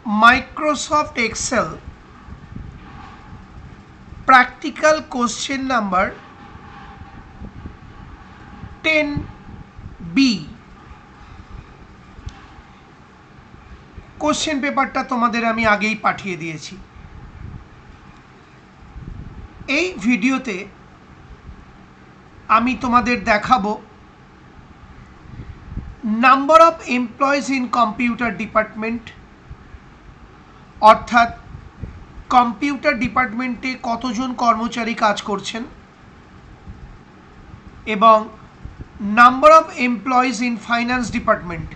Microsoft Excel practical question number 10B question পেপারটা তোমাদের আমি আগেই পাঠিয়ে দিয়েছি। এই ভিডিওতে আমি তোমাদের দেখাবো number of employees in computer department, অর্থাৎ কম্পিউটার ডিপার্টমেন্টে কতজন কর্মচারী কাজ করছেন, এবং number of employees in finance department,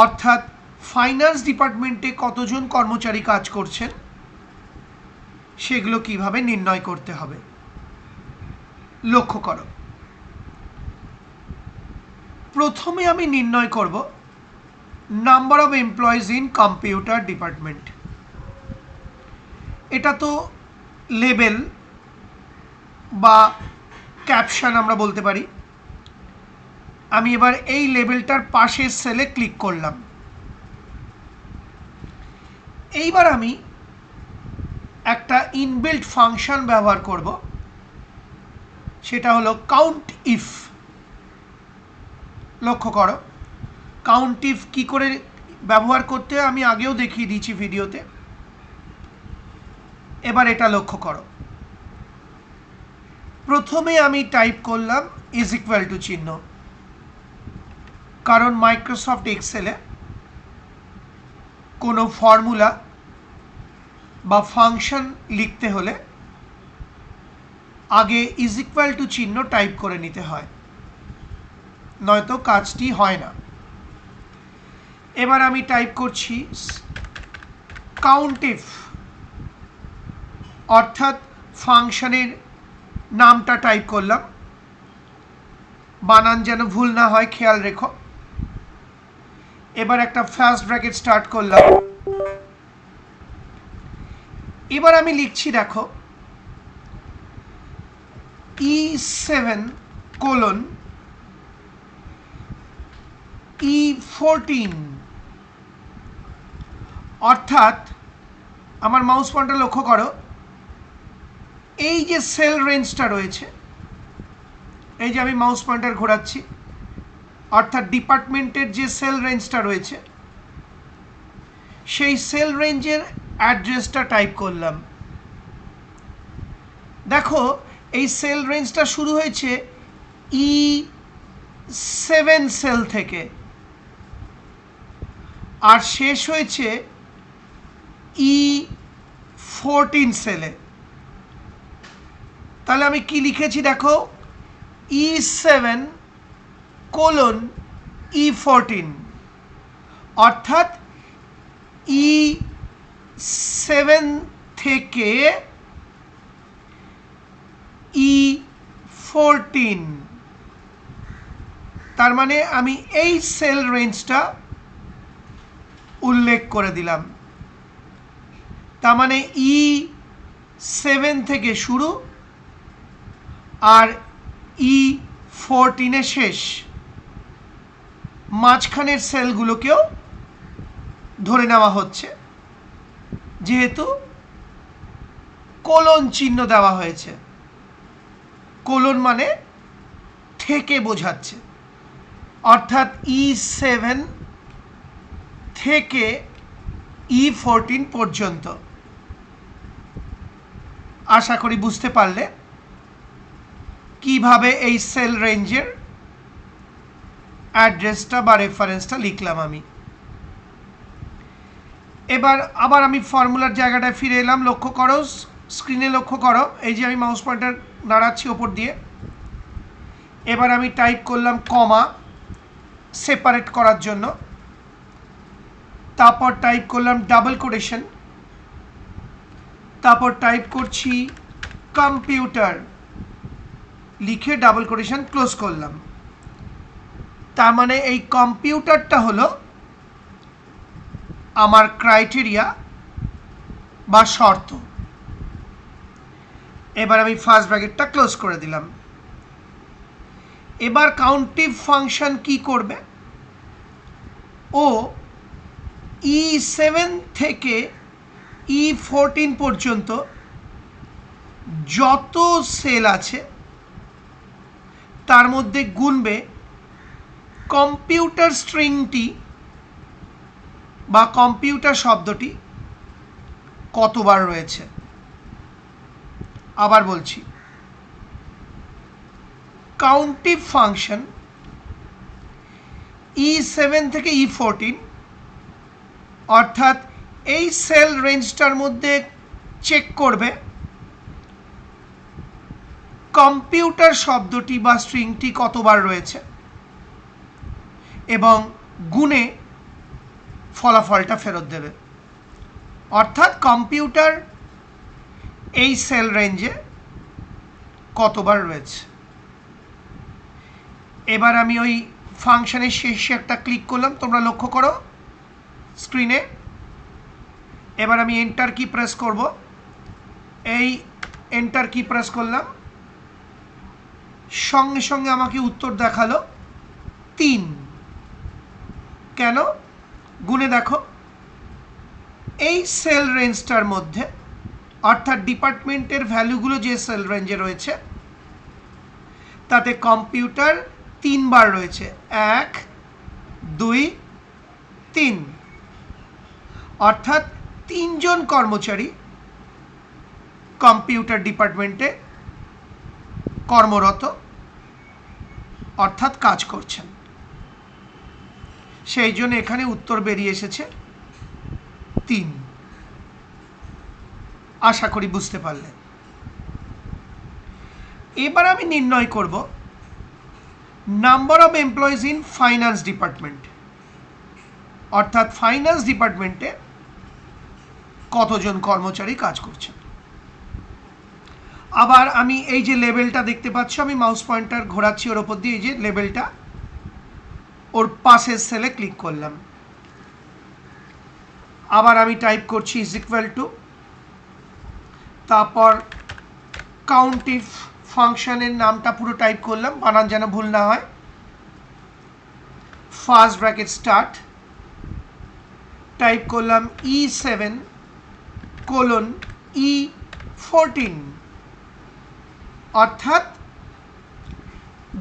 অর্থাৎ ফাইন্যান্স ডিপার্টমেন্টে কতজন কর্মচারী কাজ করছেন সেগুলো কিভাবে নির্ণয় করতে হবে। লক্ষ্য করো, প্রথমে আমি নির্ণয় করব number of employees in computer department. এটা তো লেবেল বা ক্যাপশন আমরা বলতে পারি। আমি এবার এই লেবেলটার পাশের সেলে ক্লিক করলাম। এইবার আমি একটা ইনবিল্ট ফাংশন ব্যবহার করব, সেটা হলো কাউন্ট ইফ। লক্ষ্য করো, কাউন্ট ইফ কী করে ব্যবহার করতে হয় আমি আগেও দেখিয়ে দিয়েছি ভিডিওতে। এবার এটা লক্ষ্য করো, প্রথমে আমি টাইপ করলাম ইজ ইকুয়াল টু চিহ্ন, কারণ মাইক্রোসফট এক্সেলে কোনো ফর্মুলা বা ফাংশন লিখতে হলে আগে ইজ ইকুয়াল টু চিহ্ন টাইপ করে নিতে হয়, নয়তো কাজটি হয় না। এবার আমি টাইপ করছি কাউন্ট ইফ, অর্থাৎ ফাংশনের নামটা টাইপ করলাম, বানান যেন ভুল না হয় খেয়াল রেখো। এবার একটা ফার্স্ট ব্র্যাকেট স্টার্ট করলাম। এবার আমি লিখছি, দেখো E7 কোলন E14, অর্থাৎ আমার মাউস পয়েন্টার লক্ষ্য করো, এই যে সেল রেঞ্জটা রয়েছে, এই যে আমি মাউস পয়েন্টার ঘোরাচ্ছি, অর্থাৎ ডিপার্টমেন্টের যে সেল রেঞ্জটা রয়েছে সেই সেল রেঞ্জের অ্যাড্রেসটা টাইপ করলাম। দেখো এই সেল রেঞ্জটা শুরু হয়েছে E7 সেল থেকে আর শেষ হয়েছে E14 সেলে। তাহলে আমি কি লিখেছি দেখো, E7 কোলন E14, অর্থাৎ E7 থেকে E14, তার মানে আমি এই সেল রেঞ্জটা উল্লেখ করে দিলাম। তার মানে E7 থেকে শুরু আর E14 শেষ, মাঝখানের সেলগুলোকেও ধরে নেওয়া হচ্ছে যেহেতু কোলন চিহ্ন দেওয়া হয়েছে। কোলন মানে থেকে বোঝাচ্ছে, অর্থাৎ E7 থেকে E14 পর্যন্ত। আশা করি বুঝতে পারলে কিভাবে এই সেল রেঞ্জের অ্যাড্রেসটা বা রেফারেন্সটা লিখলাম আমি। এবার আবার আমি ফর্মুলার জায়গাটায় ফিরে এলাম। লক্ষ্য করো, স্ক্রিনে লক্ষ্য করো, এই যে আমি মাউস পয়েন্টার নাড়াচ্ছি ওপর দিয়ে। এবার আমি টাইপ করলাম কমা সেপারেট করার জন্য, তারপর টাইপ করলাম ডাবল কোটেশন, তারপর টাইপ করছি কম্পিউটার, লিখে ডাবল কোটেশন ক্লোজ করলাম। তার মানে এই কম্পিউটারটা হলো আমার ক্রাইটেরিয়া বা শর্ত। এবার আমি ফার্স্ট ব্র্যাকেটটা ক্লোজ করে দিলাম। এবার কাউন্টিভ ফাংশন কি করবে, ও E7 থেকে E14 পর্যন্ত যত সেল আছে তার মধ্যে গুনবে কম্পিউটার স্ট্রিংটি বা কম্পিউটার শব্দটি কতবার রয়েছে। আবার বলছি, কাউন্টিভ ফাংশন E7 থেকে E14 অর্থাৎ এই সেল রেঞ্জটার মধ্যে চেক করবে কম্পিউটার শব্দটি বা স্ট্রিংটি কতবার রয়েছে এবং গুণে ফলাফলটা ফেরত দেবে। অর্থাৎ কম্পিউটার এই সেল রেঞ্জে কতবার রয়েছে। এবার আমি ওই ফাংশনের শেষে একটা ক্লিক করলাম, তোমরা লক্ষ্য করো স্ক্রিনে। এবার আমি এন্টার কি প্রেস করব, এই এন্টার কি প্রেস করলাম, সঙ্গে সঙ্গে আমাকে উত্তর দেখালো 3। কেন? গুণে দেখো, এই সেল রেঞ্জটার মধ্যে অর্থাৎ ডিপার্টমেন্টের ভ্যালুগুলো যে সেল রেঞ্জে রয়েছে তাতে কম্পিউটার 3 বার রয়েছে, 1 2 3, অর্থাৎ 3 জন কর্মচারী কম্পিউটার ডিপার্টমেন্টে কর্মরত অর্থাৎ কাজ করছেন। সেই জন্য এখানে উত্তর বেরিয়ে এসেছে 3। আশা করি বুঝতে পারলেন। এবার আমি নির্ণয় করব number of employees in finance department, অর্থাৎ ফাইন্যান্স ডিপার্টমেন্টে কতজন কর্মচারী কাজ করছেন। আবার আমি এই যে লেবেলটা দেখতে পাচ্ছ, আমি মাউস পয়েন্টার ঘোরাচ্ছি ওর ওপর দিয়ে, এই যে লেবেলটা, ওর পাশের সেলে ক্লিক করলাম। আবার আমি টাইপ করছি ইজ ইকুয়াল টু, তারপর কাউন্টিভ ফাংশনের নামটা পুরো টাইপ করলাম, বানান যেন ভুল না হয়। ফার্স্ট ব্র্যাকেট স্টার্ট, টাইপ করলাম E7 কোলন E14, অর্থাৎ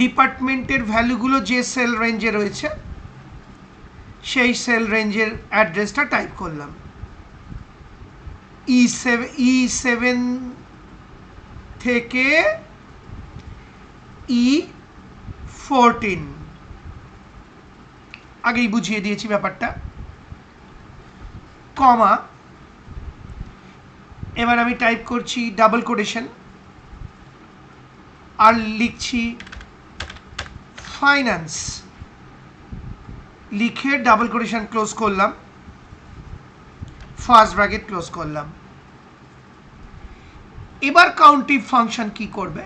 ডিপার্টমেন্টের ভ্যালুগুলো যে সেল রেঞ্জে রয়েছে সেই সেল রেঞ্জের অ্যাড্রেসটা টাইপ করলাম। E7 থেকে E14, আগেই বুঝিয়ে দিয়েছি ব্যাপারটা, কমা, এবার আমি টাইপ করছি ডাবল কোটেশন আর লিখছি ফাইন্যান্স, লিখে ডাবল কোটেশন ক্লোজ করলাম, ফার্স্ট ব্র্যাকেট ক্লোজ করলাম। এবার কাউন্টিভ ফাংশন কি করবে,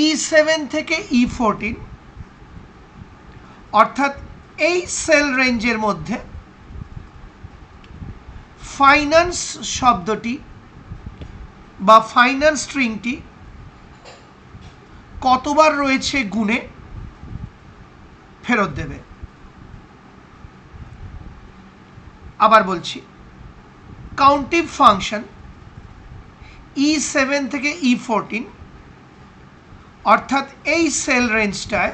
E7 থেকে E14 অর্থাৎ এই সেল রেঞ্জের মধ্যে ফাইন্যান্স শব্দটি বা ফাইন্যান্স স্ট্রিংটি কতবার রয়েছে গুণে ফেরত দেবে। আবার বলছি, কাউন্টিভ ফাংশন E7 থেকে E14 অর্থাৎ এই সেল রেঞ্জটায়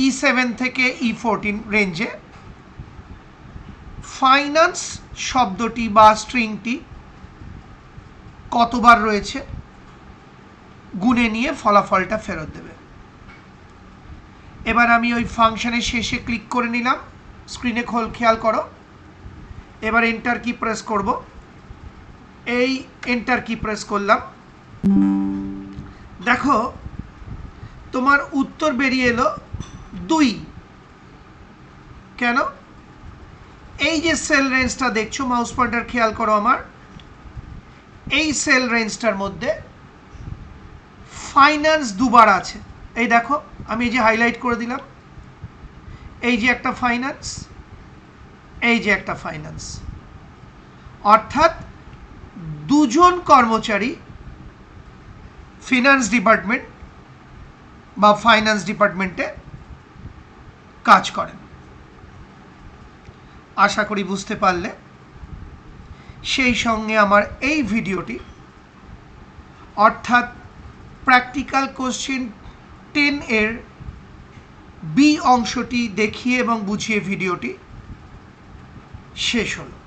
E7 থেকে E14 রেঞ্জে ফাইন্যান্স শব্দটি বা স্ট্রিংটি কতবার রয়েছে গুণে নিয়ে ফলাফলটা ফেরত দেবে। এবার আমি ওই ফাংশনের শেষে ক্লিক করে নিলাম, স্ক্রিনে খেয়াল করো। এবার এন্টার কি প্রেস করব, এই এন্টার কি প্রেস করলাম, দেখো তোমার উত্তর বেরিয়ে এলো 2। কেন? এই যে সেল রেঞ্জটা দেখছো, মাউস পয়েন্টার খেয়াল করো আমার, এই সেল রেঞ্জটার মধ্যে ফাইন্যান্স 2 বার আছে। এই দেখো আমি এই যে হাইলাইট করে দিলাম, এই যে একটা ফাইন্যান্স, এই যে একটা ফাইন্যান্স, অর্থাৎ 2 জন কর্মচারী ফিনান্স ডিপার্টমেন্ট বা ফাইন্যান্স ডিপার্টমেন্টে কাজ করেন। আশা করি বুঝতে পারলে। সেই সঙ্গে আমার এই ভিডিওটি অর্থাৎ প্র্যাকটিক্যাল কোশ্চেন 10 এর বি অংশটি দেখিয়ে এবং বুঝিয়ে ভিডিওটি শেষ হলো।